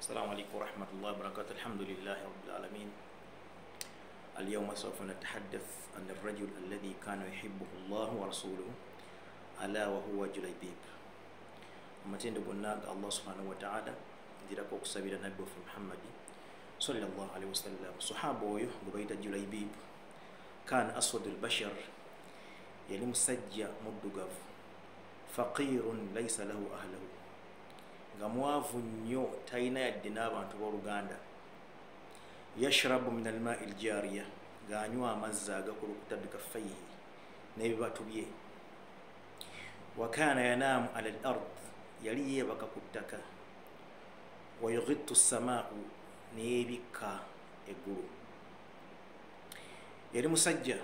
السلام عليكم ورحمة الله وبركاته. الحمد لله رب العالمين. اليوم سوف نتحدث عن الرجل الذي كان يحبه الله ورسوله ألا وهو جليبيب. أمتين قلنا الله سبحانه وتعالى ديركو كسبيل النبي محمد صلى الله عليه وسلم. صحابه قبيت جليبيب كان أسود البشر يعني مسجى مدقف فقير ليس له أهله غمواف نيو تاينا يدنا بانتو بولغاندا يشرب من الماء الجارية غانيوا مزاغا كلو كتبك فيه نيباتو بيه وكان ينام على الأرض يلي يبكى كتك ويغط السماء نيبكى يقولوا يلي مسجى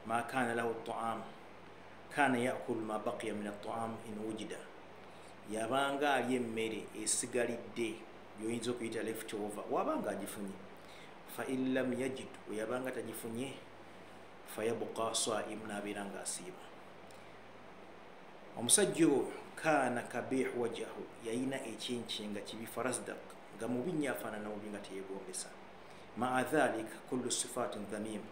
ما كان له الطعام كان يأكل ما بقي من الطعام إن وجد yabanga ali emmere esigalidde yoyinza okuyita leftover wabanga agifunye fa illam yajid yabanga tagifunye fayabqa sa'im nabeera nga asiiba. Omusajja oyo kaana kabih wajahu yayina ekyenkyenga kibi farasdak nga mubi nnyo afaanana mubi nga teyegombesa maa dhalik kullu sifatin dhamim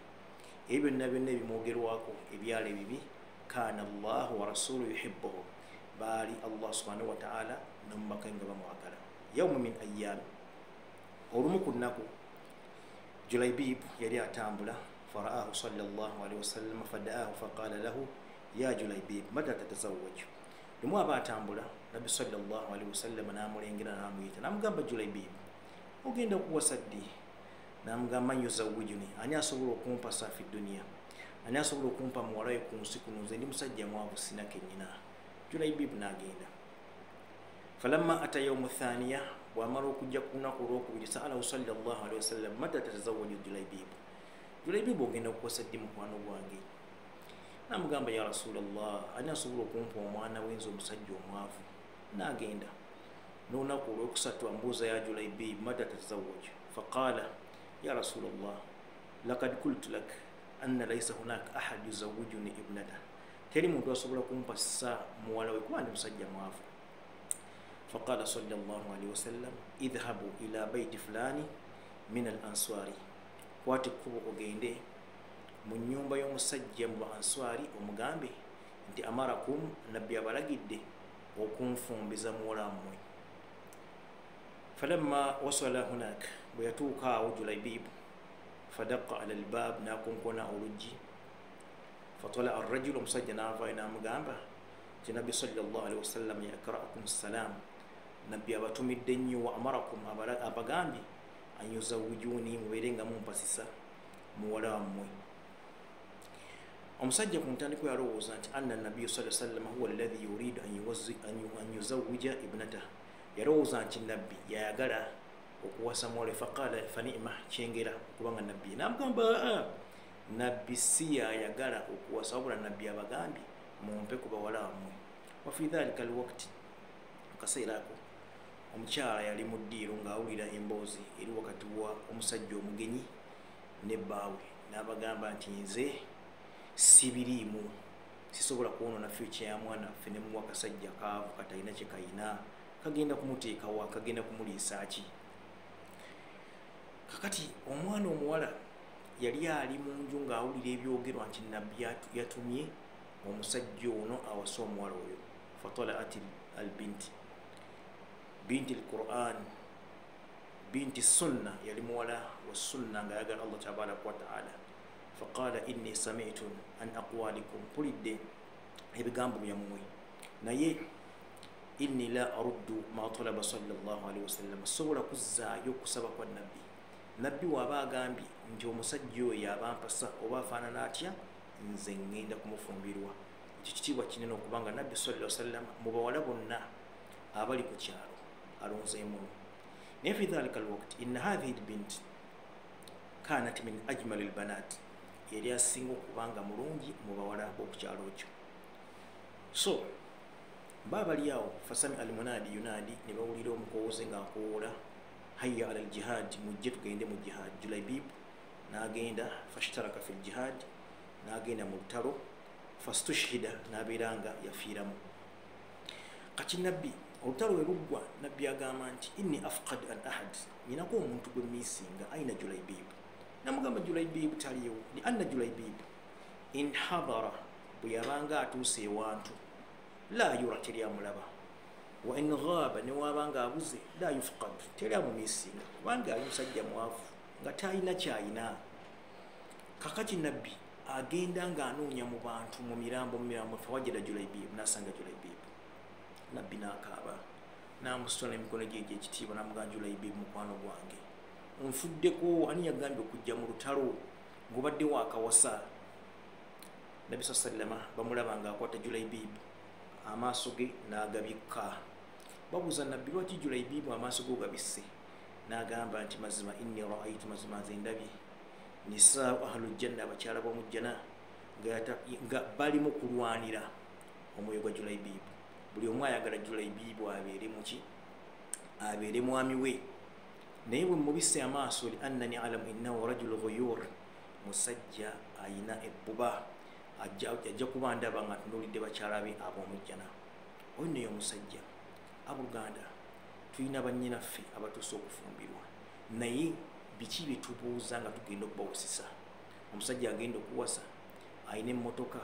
ebyo byonna byonna ebimwogerwako ebyala ebibi kaana allahu wa rasuluhu yuhibbuhu bali Allah subhanahu wa ta'ala nomaka nga bamwagala. Yawmu min ayyam olumu kunnaku Julaybib yali atambula faraahu sallallahu alaihi wasallam fadaahu faqala lahu ya Julaybib mata tatazawwaj. Lumu aba atambula Nabi sallallahu alaihi wasallam namulengera namuyita namugamba Julaybib ogenda kuwasa ddi? Namugamba yuzawwijuni ani asobola okumpa safi dunia ani asobola okumpa muwala we ku nsi kuno nze ndi musajja mwavu sina kenyina. Julaybib nagenda falamma ata yawmu thaniya wamara okujja kunaku olwokubiri sa'alahu sallallahu alaihi wasallam mata tatazawwaju Julaybib. Julaybib ogenda okukosa ddi mukwano gwange? Namugamba ya Rasulallah ani asobola okumpa omwana wenza omusajja omwavu? Nagenda n'olunaku olwokusatu ambuuza ya Julaybib mata tatazawwaju faqala ya Rasulallah laqad qultu lak anna laysa hunaka ahad yuzawwijuni ibnata teri muntu asobola kumpa sa muwala we kuba ndi musajja mwavu. Faqala sallallahu alaihi wasallam idhhabu ila baiti fulani min al answari kwati kubo ogende mu nyumba y'omusajja mu answari omugambe nti amarakum nabbi abalagidde okunfumbiza muwala mmwe. Falamma wasala hunak bwe yatuuka awo Julaybib fadaqqa ala albab nakonkona oluggi فطلع الرجل مسجنا فاينا مغامبا النبي صلى الله عليه وسلم يقرأكم السلام نبي أبتمدني وأمركم أبغامبي أن يزوجوني مبيرين ممبسسا مولا أموي. ومسجد كنتاني كو يروز أن النبي صلى الله عليه وسلم هو الذي يريد أن يزوج ابنته يروز أن النبي يا غلا وكواسا مولى فقال فنعمة شينغيرا كوبان النبي نعم كان nabbi si yayagala okuwasa wabula nabbi abagambi mumpe ku bawala wammwe. Wafi dhalika alwakti akaseera ako omukyala yali mu ddiiro ng'awulira emboozi eri wakati wa omusajja omugenyi ne bbaawe n'abagamba nti nze sibiriimu sisobola kwonoona future ya mwana ffe ne muwa kasajja kaavu katalina kye kayina kagenda kumuteekawa kagenda kumuliisa ki. Kakati omwana omuwala yali ali mu nju ng'awulira ebyogerwa nti nabbi yatumye omusajja ono awasa omuwala oyo. Fatalaat albinti binti alquran binti sunna yali muwala wa sunna ng'ayagala Allah tabaraka wa taala. Faqala inni sami'tu an aqwalikum pulidde ebigambo byammwe naye inni la aruddu ma talaba sallallahu alaihi wasallam sobola kuzzaayo okusaba kwa nabbi. Nabbi waba agambye nti omusajja oyo yabampasa oba afaanana atya nze ngenda kumufumbirwa. Ekyo kitiibwa kinene okubanga nabbi sallallahu alaihi wasallam mu bawala bonna abali ku kyalo alonzeemu. Naye fi dhalika alwaqt inna hadhihi albint kanat min ajmal albanat yali asinga okubanga mulungi mu bawala b'oku kyalo ekyo. So baba liyawo fasami almunadi yunadi ne bawulira omukowooze ng'akowoola hayya ala aljihad mujje tugende mu jihad. Julaybib nagenda fashtaraka fi aljihad nagenda mu lutalo fastushhida nabeera nga yafiiramu. Kati nabbi olutalo we luggwa nabbi agamba nti inni afqad an ahad, ninako omuntu gwe miisinga aina Julaibib. Namugamba Julaibib taliyo, li anna Julaibib in hadara, bwe yabanga atuuse ewantu la yura, teri amulaba, wa in ghaba, ne wabanga abuze la yufqad, teri amumiisinga, kubanga ali musajja mwavu nga talina kyayina. Kakati nabbi agenda ng'anoonya mu bantu mu mirambo fawajada Julaibib, n'asanga Julaibib. Nabbi n'akaaba n'amusitula emikono gye egy'ekitiibwa n'amugamba Julaibib, mukwano gwange nfuddeko, ani yagambye okujja mu lutalo ng'obadde waakawasa? Nabbi sallama bamulaba ng'akwata Julaibib, amaaso ge n'agabikka. Babuuza nabbi, lwaki Julaibib amaaso ge ogabisse? N'agamba nti mazima inni ra'aytu, mazima nze ndabye nisaa ahlul janna, abakyala b'omu jjana nga balimu kulwanira omwoyo gwa Julaibib. Buli omu ayagala Julaibib abeere muki, abeere mwami we. Naye bwe mubisse amaaso, li annani alamu innahu rajulu ghuyur, musajja ayina ebbuba, ajja kuba ndaba nga tunuulidde bakyala be ab'omu jjana. Oyo neyo omusajja. Abuganda tulina bannyinaffe abatuuse okufumbirwa, naye biki bye tubuuza nga tugenda okubawusisa? Omusajja agenda okuwasa, ayina emmotoka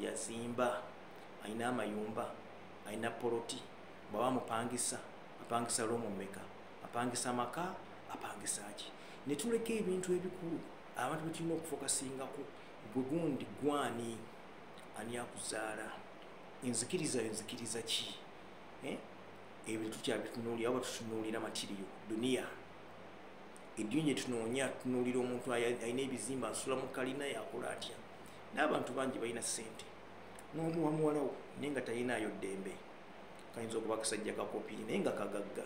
yazimba, ayina amayumba, ayina poloti, bwaba amupangisa, apangisa loomu mmeka, apangisa amaka, apangisa ki? Ne tuleka ebintu ebikulu abantu bye tulina okufokasingako. Gwe gundi gwani, ani akuzaala, enzikiriza ki? Ebyo tukyabitunuulira, oba tutunuulira matiriyo duniya. Eddiini gye tunoonya tutunuulira omuntu alina ebizimba, asula mu kalina, yakola atya. N'abantu bangi balina ssente, n'omuwa muwalawo naye nga talinaayo ddembe. Kayinza okuba akasajja kakopi naye nga kagagga,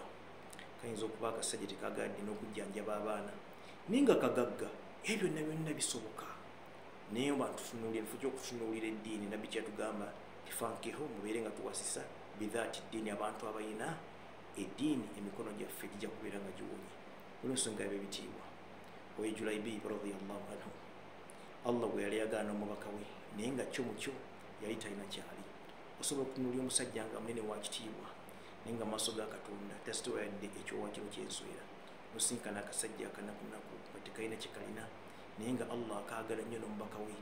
kayinza okuba akasajja tekagadde n'okujjanjaba abaana naye nga kagagga. Ebyo byonna bisoboka. Naye abantu tutunuulira, kifo ky'okutunuulira eddiini. Nabbi kyatugamba tifankihu, mubeere nga tuwasisa bidhaati ddiini, abantu abalina eddiini, emikono gyaffe gijja kubeera nga giwonye. Olw'ensonga y'ebitiibwa oyo Julaibib radiyallahu anhu, Allah bwe yali yagaana omubaka we, naye nga kyo mu kyo yali talina kyali. Osobola okutunuulira omusajja nga munene wa kitiibwa naye nga maaso ga Katonda tasitowayadde ekyowakiro ky'enswera. Osinkana akasajja akanakunaku nga tekalina kye kalina, naye nga Allah akaagala nnyo n'omubaka we,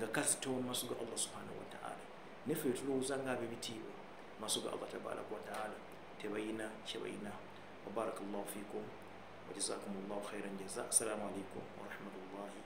nga kasitowa mu maaso ga Allah subhanahu wa ta'ala. Neffe tulowooza ng'ab'ebitiibwa mu maaso ga Allah tabaraka wa ta'ala tebalina kye balina. Wa barakallahu fiikum wa jazakumullahu khairan jazaa. Assalamu alaikum wa rahmatullahi